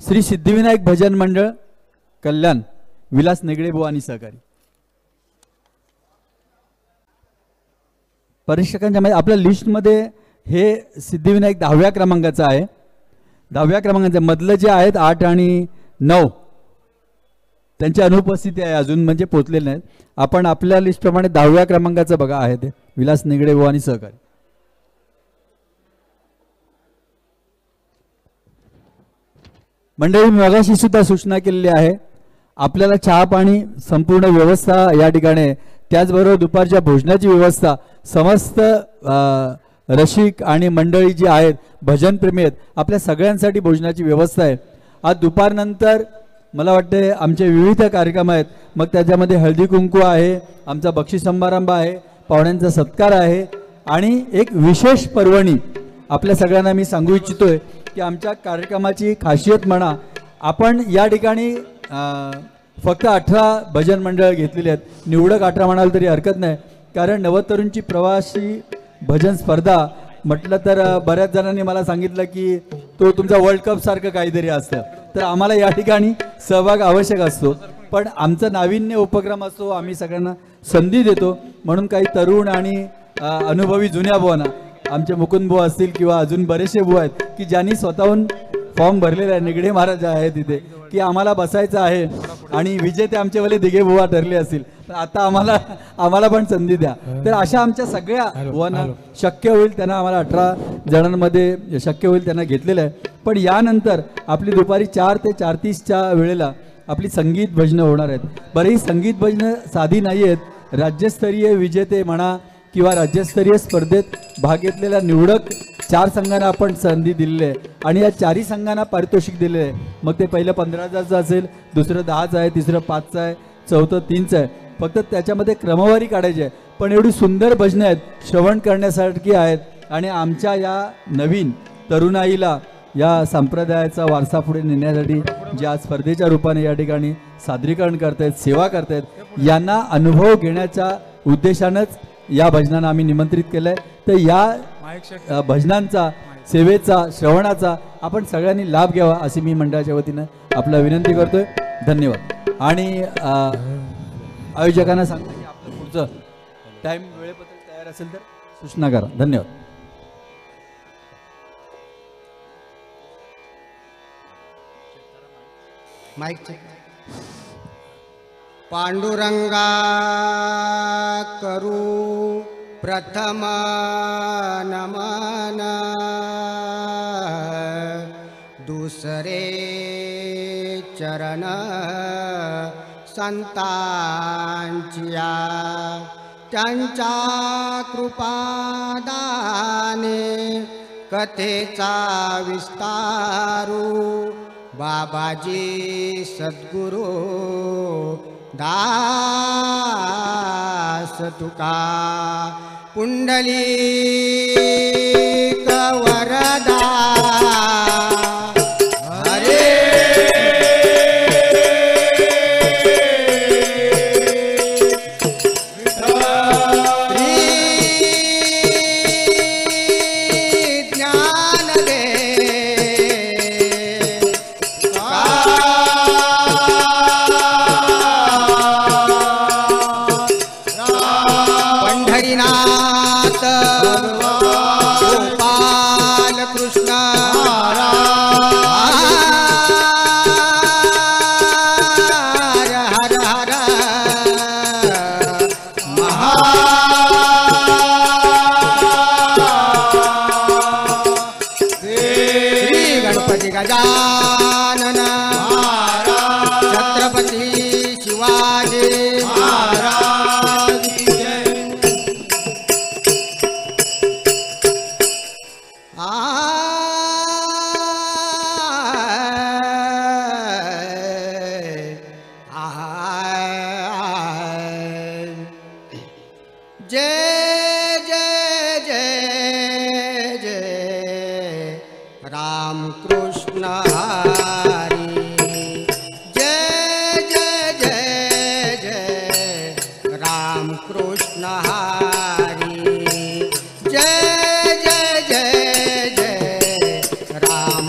श्री सिद्धिविनायक भजन मंडळ कल्याण विलास नेगडे बुवा आणि सहकारी. परीक्षकांच्या मध्ये आपल्या लिस्टमध्ये हे सिद्धिविनायक 10व्या क्रमांकाचं आहे. 10व्या क्रमांकाचं मधलं जे आहेत 8 आणि 9 त्यांची अनुपस्थिती आहे, अजून म्हणजे पोचलेले नाहीत. आपण आपल्या लिस्टप्रमाणे 10व्या क्रमांकाचं बघा आहे ते विलास नेगडे बुवा आणि सहकारी. मंडळी मगाशी सुद्धा सूचना केलेली आहे, आपल्याला चहा पाणी संपूर्ण व्यवस्था या ठिकाणी, त्याचबरोबर दुपारच्या भोजनाची व्यवस्था समस्त रसिक आणि मंडळी जी आहेत भजन प्रेमी आहेत आपल्या सगळ्यांसाठी भोजनाची व्यवस्था आहे. आज दुपारनंतर मला वाटते आमचे विविध कार्यक्रम आहेत, मग त्याच्यामध्ये हळदी कुंकू आहे, आमचा बक्षीस समारंभ आहे, पाहुण्यांचा सत्कार आहे आणि एक विशेष पर्वणी आपल्या सगळ्यांना मी सांगू इच्छितोय की आमच्या कार्यक्रमाची खासियत म्हणा, आपण या ठिकाणी फक्त 18 भजन मंडळ घेतलेली आहेत. निवडक 18 म्हणाल तरी हरकत नाही, कारण नवतरुणची प्रवासी भजन स्पर्धा म्हटलं तर बऱ्याच जणांनी मला सांगितलं की तो तुमचा वर्ल्ड कप सारखं काहीतरी असतं, तर आम्हाला या ठिकाणी सहभाग आवश्यक असतो. पण आमचा नाविन्य उपक्रम असतो, आम्ही सगळ्यांना संधी देतो. म्हणून काही तरुण आणि अनुभवी जुन्या बुवांना, आमचे मुकुंद बुवा असतील किंवा अजून बरेचसे बुवा आहेत की ज्यांनी स्वतःहून फॉर्म भरलेला आहे, निगडे महाराज आहे तिथे, की आम्हाला बसायचं आहे आणि विजेते आमचेवाले दिघे बुवा ठरले असतील, तर आता आम्हाला पण संधी द्या. तर अशा आमच्या सगळ्या बुवांना शक्य होईल त्यांना, आम्हाला 18 जणांमध्ये शक्य होईल त्यांना घेतलेलं आहे. पण यानंतर आपली दुपारी 4 ते 4:30च्या वेळेला आपली संगीत भजनं होणार आहेत. बरं, ही संगीत भजनं साधी नाही आहेत. राज्यस्तरीय विजेते म्हणा किंवा राज्यस्तरीय स्पर्धेत भाग घेतलेल्या निवडक 4 संघांना आपण संधी दिलेली आहे आणि या 4ही संघांना पारितोषिक दिलेलं आहे. मग ते पहिलं 15,000चं असेल, दुसरं 10चं आहे, तिसरं 5चं आहे, चौथं 3चं आहे. फक्त त्याच्यामध्ये क्रमवारी काढायची आहे. पण एवढी सुंदर भजनं आहेत, श्रवण करण्यासारखी आहेत आणि आमच्या या नवीन तरुणाईला या संप्रदायाचा वारसा पुढे नेण्यासाठी जे आज स्पर्धेच्या रूपाने या ठिकाणी सादरीकरण करतायत, सेवा करतायत, यांना अनुभव घेण्याच्या उद्देशानंच या भजनांना आम्ही निमंत्रित केलं आहे. तर या भजनांचा, सेवेचा, श्रवणाचा आपण सगळ्यांनी लाभ घ्यावा अशी मी मंडळाच्या वतीनं आपला विनंती करतोय. धन्यवाद. आणि आयोजकांना सांगतो की आपलं पुढचं टाईम वेळेपत्रक तयार असेल तर सूचना करा. धन्यवाद. माईक पांडुरंगा करू प्रथम नमन, दुसरे चरण संतांचिया, त्यांच्या कृपादाने कथेचा विस्तारू, बाबाजी सद्गुरू दास तुका, पुंडलिक वरदा हरे गजानन छत्रपती शिवाजी महाराज की जय. राम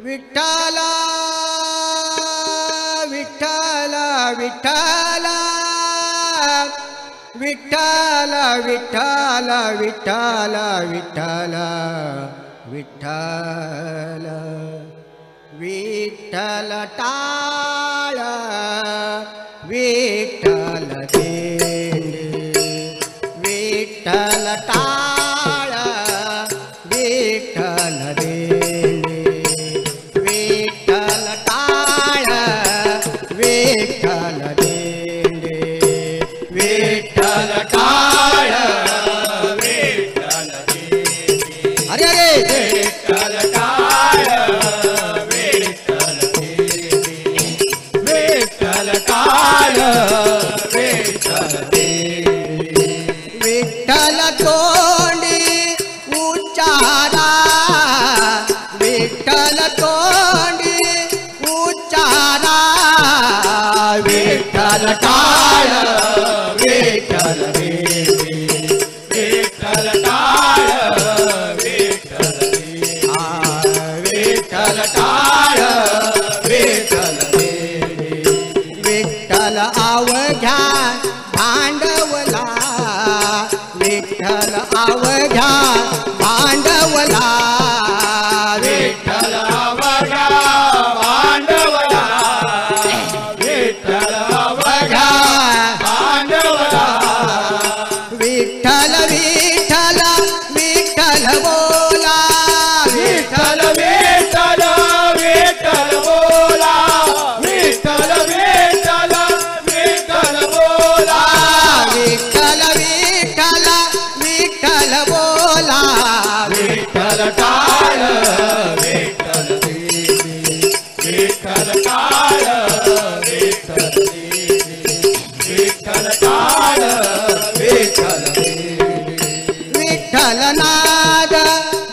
विठ्ठल विठ्ठल विठ्ठल विठ्ठल विठ्ठल विठ्ठल टाळ विठ्ठल देंडे विठ्ठल टाळ विठ्ठल देंडे विठ्ठल टाळ विठ्ठल देंडे विठ्ठल टाळ विठ्ठल देंडे अरे अरे विठ्ठल टाळ विठ्ठल देंडे विठ्ठल टाळ विठ्ठल देंडे विठ्ठल तोंडी उच्चारा विठ्ठल तोंडी उच्चारा विठ्ठल टाळ विठ्ठल देंडे विठ्ठल टाळ विठ्ठल देंडे विठ्ठल टाळ विठ्ठल देंडे विठ्ठल अवघ्या भांडवला विठ्ठल अवघ्या भांडवला विठ्ठल अवघ्या भांडवला विठ्ठल अवघ्या भांडवला विठ्ठल विठ्ठल विठ्ठल बोला विठ्ठल विठ्ठल विठ्ठल बोला विठ्ठल विठ्ठल विठ्ठल बोला विठ्ठल विठ्ठल विठ्ठल बोला विठ्ठल टाळ विठ्ठल देंडे विठ्ठल टाळ विठ्ठल देंडे विठ्ठल टाळ विठ्ठल देंडे विठ्ठल नाद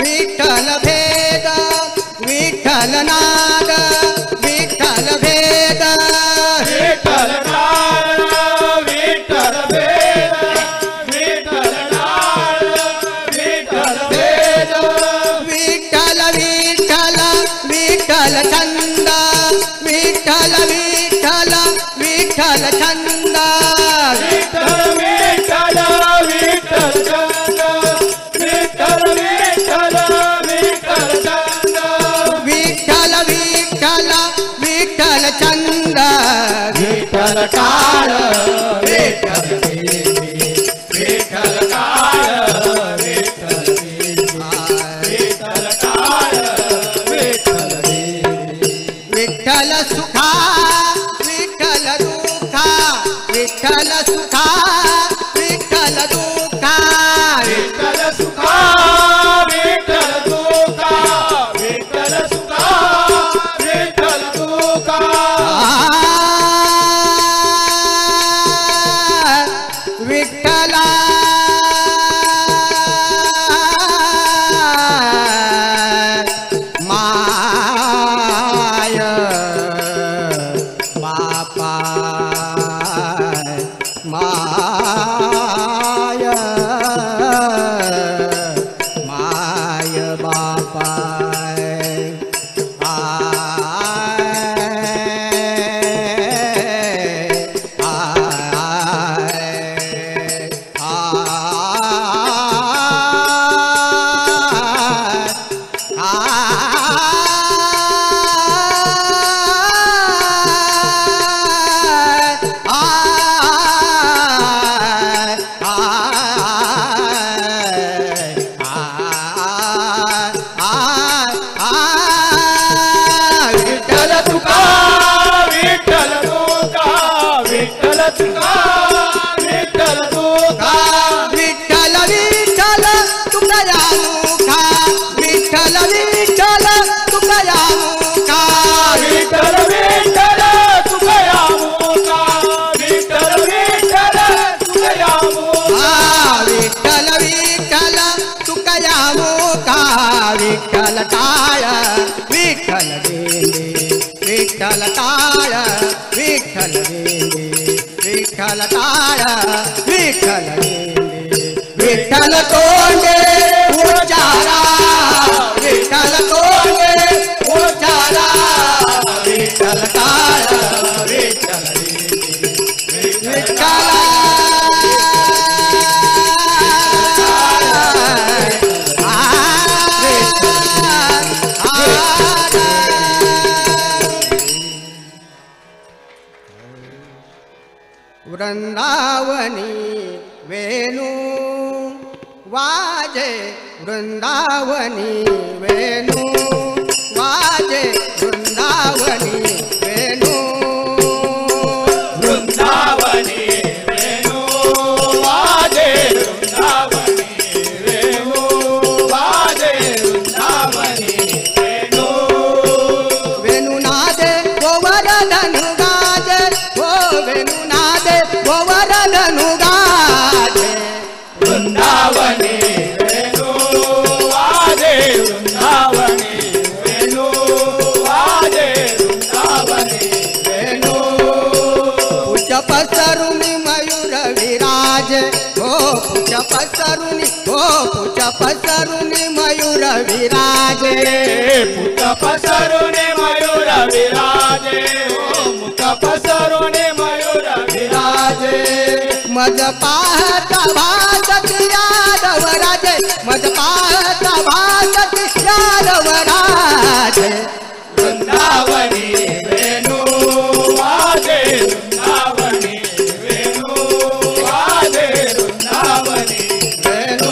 विठ्ठल भेद विठ्ठल नाद विठ्ठल भेद विठ्ठल टाळ विठ्ठल भेद विठ्ठल टाळ विठ्ठल भेद विठ्ठल विठ्ठल विठ्ठल छंद विठ्ठल विठ्ठल विठ्ठल छंद विठ्ठल विठ्ठल विठ्ठल छंद विठ्ठल विठ्ठल विठ्ठल छंद विठ्ठल विठ्ठल विठ्ठल छंद विठ्ठल काळ विठ्ठल देवी विठ्ठल काळ विठ्ठल देवी विठ्ठल काळ विठ्ठल देवी विठ्ठल सुखा विठ्ठल दुखा विठ्ठल सुखा विठ्ठल दुखा विठ्ठल सुखा विठ्ठल दुखा विठ्ठल सुखा विठ्ठल दुखा विठ्ठला माय बापा माय माय बापा विठ्ठल तुका विठ्ठल तुका विठ्ठल तुका विठ्ठल तुका विठ्ठल विठ्ठल तुकया मुखा विठ्ठल विठ्ठल तुकया मुखा विठ्ठल विठ्ठल तुकया मुका विठ्ठल विठ्ठल तुकया मुका विठ्ठल विठ्ठल तुकया मुखा विठ्ठल टाळ विठ्ठल देंदे विठ्ठल टाळ विठ्ठल देंदे विठ्ठल टाळ विठ्ठल देंदे विठ्ठल तोंडे उच्चारा विठ्ठल तोंडे उच्चारा विठ्ठल टाळ विठ्ठल देवी विठ्ठल वृंदावनी वेणू वाजे वृंदावनी वेणू वाजे वृंदावनी वेणू वृंदावनी वेणू वाजे वृंदावनी वेणू वाजे वृंदावनी वेणू वेणुनादे गोवर्धनु गाजे हो वेणुनादे गोवर्धनु गाजे वृंदावनी वेणू वाजे वृंदावनी वेणू वाजे वृंदावनी वेणू पुष्प पसरुनी मयूर विराजे हो पुष्प पसरुनी हो पुष्प पसरुनी मयूर विराजे मुख पसरुने मयूर विराजे ओ मुख पसरुने मयूर विराजे मज पाहता भासत यादव राजे मज पाहता भासत यादव राजे वृंदावनी वेणू वाजे वृंदावनी वेणू वाजे वृंदावनी वेणू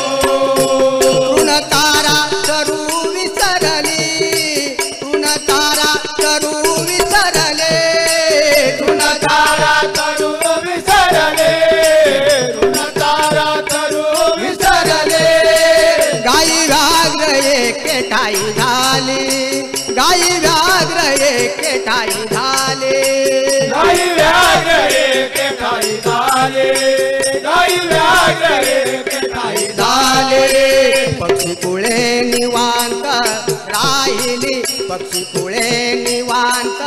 ऋण तारा करू विसरली ऋण तारा करू विसरले ऋण तारा करू विसरले ऋण तारा करू विसरले गाई व्याघ्र एके ठाई झाली गाई व्याघ्र एके ठाई झाले गाई व्याघ्र एके ठाई झाले गाई व्याघ्र एके ठाई झाले पक्षी कुळे निवांत राहिली पक्षी कुळे निवांत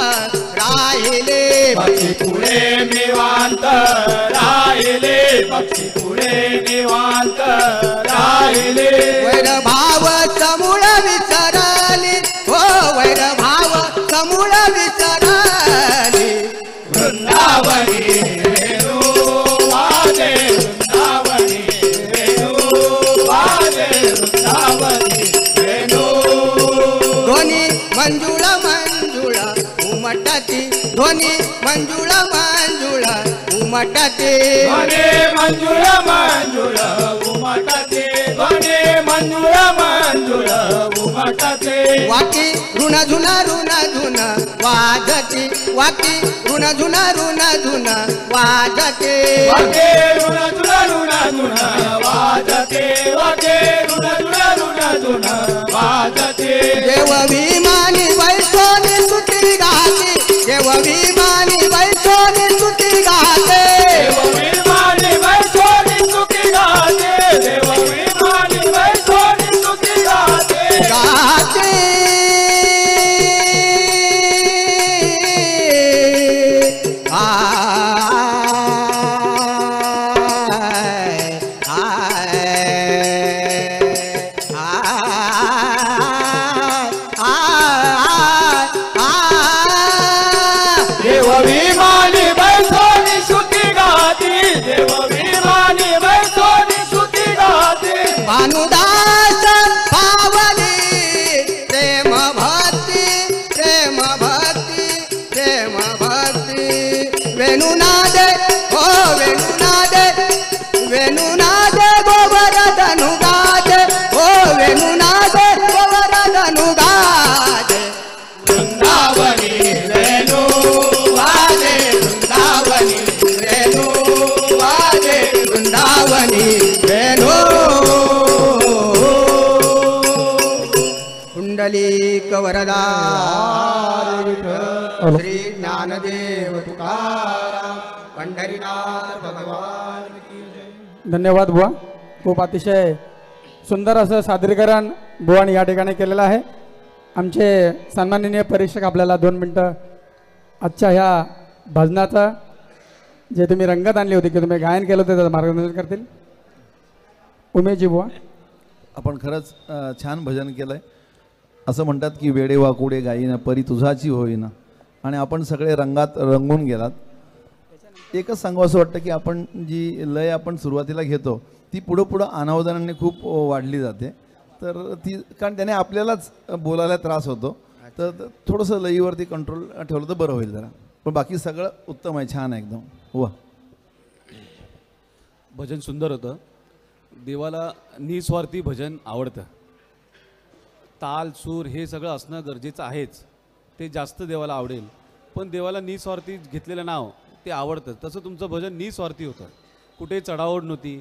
राहिले पक्षी पुढे निवांत राहिले पक्षी पुढे निवांत राहिले वैर भाव समूळ विसरली हो वैर भाव मूळ विसरली वृंदावनी वेणू वाजे वृंदावनी वेणू वाजे वृंदावनी वेणू ध्वनी मंजुळ मंजुळ उमटती ध्वनी मंजुळ मंजुळ उमटते ध्वनी मंजुळ मंजुळ उमटते ध्वनी मंजुळ मंजुळ उमटते वाकी ऋण झुन ऋण झुन वाजती वाकी ऋण झुन ऋण झुन वाजते वागे ऋण झुन ऋण झुन वाजते वागे ऋण झुन ऋण झुन वाजते देव विमानी वैसोनी सुती गाते देव विमानी वैसोनी सुती गाते देव विमानी वैसोनी सुखी गाते देव विमानी वैसोनी सुखी गाते गाते देव विमानी वैसोनी सुखी गाती देव विमानी वैसोनी सुखी गाती भानुदास पावली प्रेम भक्ती प्रेम भक्ती प्रेम भक्ती वेणुनादे हो वेणुनादे वेणुनादे गोवर्धनु गादे हो वेणुनादे गोवर्धनु गादे वृंदावनी वेणू वाजे वृंदावनी वेणू वाजे वृंदावनी वेणु कुंडलीक वरदा श्री ज्ञानदेव तुकाराम पंढरीनाथ भगवान की जय. धन्यवाद बुवा. खूप अतिशय सुंदर असं सादरीकरण बुवानी या ठिकाणी केलेलं आहे. आमचे सन्माननीय परीक्षक आपल्याला 2 मिनटं आजच्या ह्या भजनाचं जे तुम्ही रंगत आणली होती की तुम्ही गायन केलं होतं त्याचं मार्गदर्शन करतील. उमेशजी बुवा. आपण खरंच छान भजन केलं आहे. असं म्हणतात की वेडे वाकुडे गाईना परी तुझाची होईना, आणि आपण सगळे रंगात रंगून गेलात. एकच सांगू असं वाटतं की आपण जी लय आपण सुरुवातीला घेतो ती पुढं पुढं अनावधानाने खूप वाढली जाते. तर ती कारण त्याने आपल्यालाच बोलायला त्रास होतो. तर थोडंसं लईवरती कंट्रोल ठेवलं तर बरं होईल जरा. पण बाकी सगळं उत्तम आहे, छान आहे एकदम. वा, भजन सुंदर होतं. देवाला निस्वार्थी भजन आवडतं. ताल सूर हे सगळं असणं गरजेचं आहेच, ते जास्त देवाला आवडेल. पण देवाला निस्वार्थी घेतलेलं नाव ते आवडतं. तसं तुमचं भजन निस्वार्थी होतं. कुठे चढाओढ नव्हती,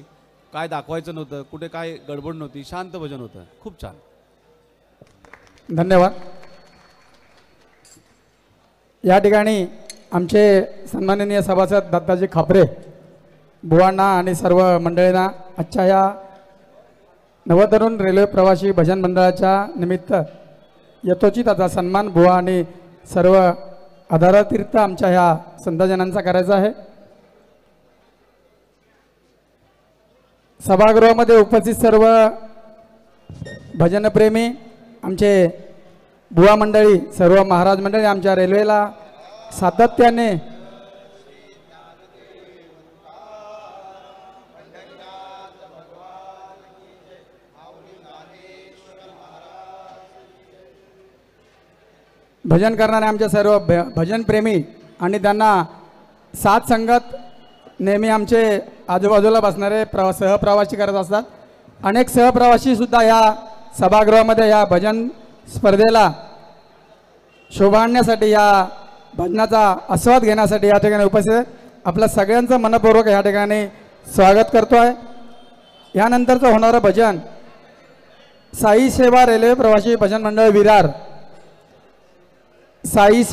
काय दाखवायचं नव्हतं, कुठे काय गडबड नव्हती, शांत भजन होतं. खूप छान. धन्यवाद. या ठिकाणी आमचे सन्माननीय सभासद दत्ताजी खापरे बुवांना आणि सर्व मंडळींना आजच्या या नवतरुण रेल्वे प्रवासी भजन मंडळाच्या निमित्त यथोचित आता सन्मान बुवा आणि सर्व आधारातीर्थ आमच्या ह्या संतजनांचा करायचा आहे. सभागृहामध्ये उपस्थित सर्व भजनप्रेमी आमचे बुवा मंडळी, सर्व महाराज मंडळी आमच्या रेल्वेला सातत्याने भजन करणारे आमच्या सर्व भजनप्रेमी आणि त्यांना साथ संगत नेहमी आमचे आजूबाजूला बसणारे सहप्रवासी करत असतात. अनेक सहप्रवासी सुद्धा या सभागृहामध्ये या भजन स्पर्धेला शोभा आणण्यासाठी, या भजनाचा आस्वाद घेण्यासाठी या ठिकाणी उपस्थित आहेत. आपल्या सगळ्यांचं मनपूर्वक या ठिकाणी स्वागत करतो आहे. यानंतरचं होणारं भजन साई सेवा रेल्वे प्रवासी भजन मंडळ विरार, साई